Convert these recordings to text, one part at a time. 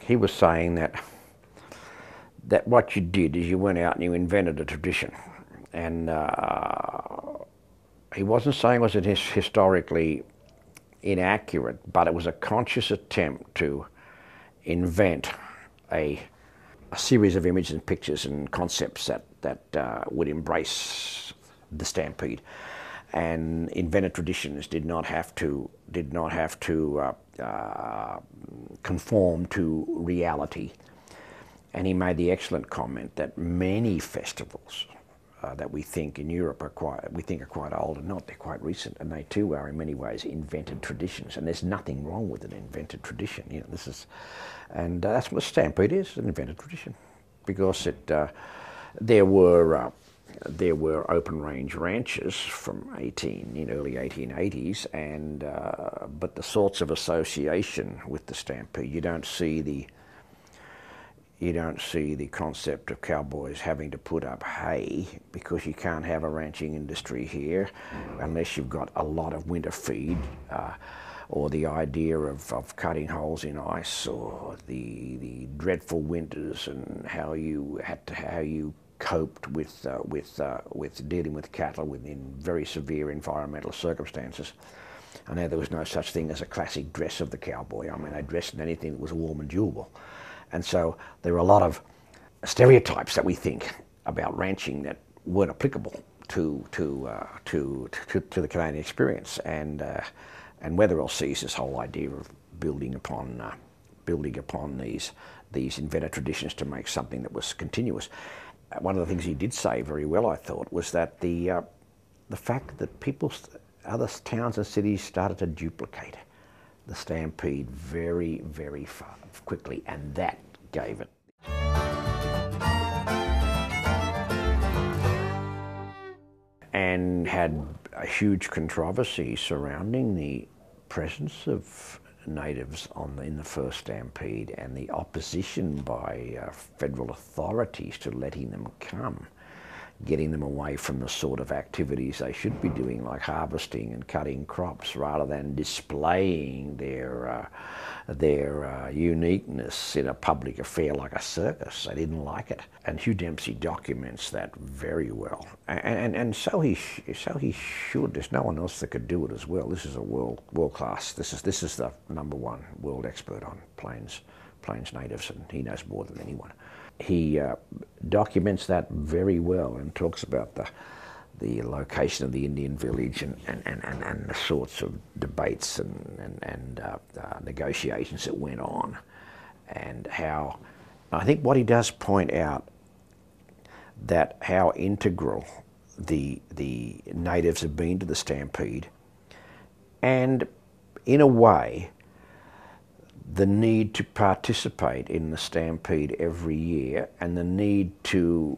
he was saying that what you did is you went out and you invented a tradition, and he wasn't saying it was historically inaccurate, but it was a conscious attempt to invent a series of images and pictures and concepts that would embrace the Stampede, and invented traditions did not have to conform to reality. And he made the excellent comment that many festivals that we think in Europe are quite old and not. They're quite recent, and they too are in many ways invented traditions. And there's nothing wrong with an invented tradition. You know, that's what Stampede is, an invented tradition, because there were open range ranches from early 1880s, and but the sorts of association with the Stampede, you don't see the concept of cowboys having to put up hay, because you can't have a ranching industry here unless you've got a lot of winter feed, or the idea of cutting holes in ice, or the dreadful winters and how you coped with dealing with cattle in very severe environmental circumstances. I know there was no such thing as a classic dress of the cowboy. I mean, they dressed in anything that was warm and durable. And so there are a lot of stereotypes that we think about ranching that weren't applicable to the Canadian experience. And Weatherall sees this whole idea of building upon these invented traditions to make something that was continuous. One of the things he did say very well, I thought, was that the fact that other towns and cities started to duplicate the Stampede very, very quickly, and that gave it. And had a huge controversy surrounding the presence of natives in the first Stampede, and the opposition by federal authorities to letting them come, getting them away from the sort of activities they should be doing, like harvesting and cutting crops, rather than displaying their uniqueness in a public affair like a circus. They didn't like it, and Hugh Dempsey documents that very well, and so he should. There's no one else that could do it as well. This is a world class. This is the #1 world expert on Plains natives, and he knows more than anyone. He documents that very well and talks about the location of the Indian village and the sorts of debates and negotiations that went on, and how I think what he does point out that how integral the natives have been to the Stampede, and in a way the need to participate in the Stampede every year, and the need to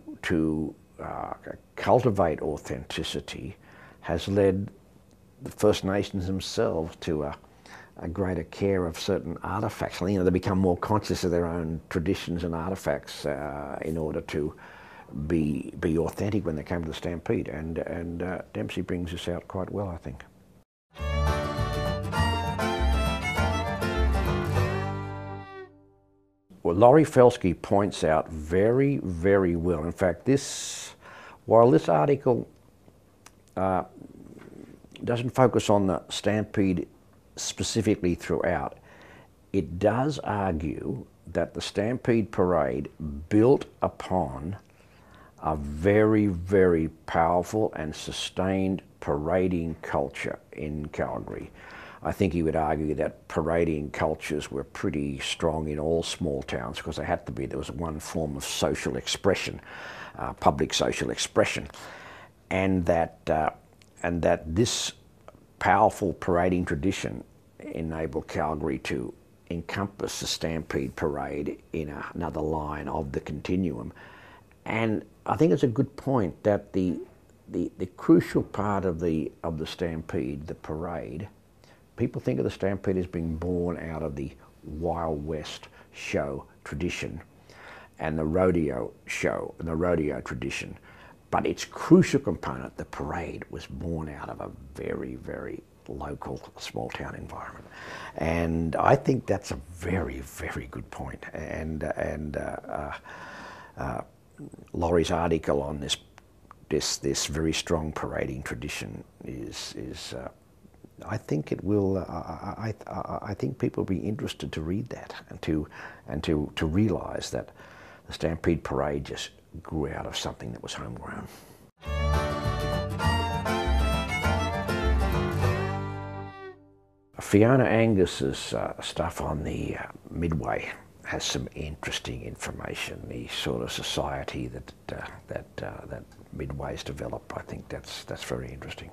cultivate authenticity, has led the First Nations themselves to a greater care of certain artefacts. You know, they become more conscious of their own traditions and artefacts in order to be authentic when they came to the Stampede. And Dempsey brings this out quite well, I think. Well, Laurie Felsky points out very, very well. In fact, while this article doesn't focus on the Stampede specifically throughout, it does argue that the Stampede Parade built upon a very, very powerful and sustained parading culture in Calgary. I think he would argue that parading cultures were pretty strong in all small towns, because they had to be. There was one form of social expression, public social expression, and that this powerful parading tradition enabled Calgary to encompass the Stampede Parade in another line of the continuum. And I think it's a good point that the crucial part of the Stampede, the parade, people think of the Stampede as being born out of the Wild West show tradition and the rodeo show and the rodeo tradition. but its crucial component, the parade, was born out of a very, very local small town environment. And I think that's a very, very good point. And Laurie's article on this very strong parading tradition is I think it will. I think people will be interested to read that and to realise that the Stampede Parade just grew out of something that was homegrown. Fiona Angus's stuff on the Midway has some interesting information. The sort of society that Midway's developed, I think that's very interesting.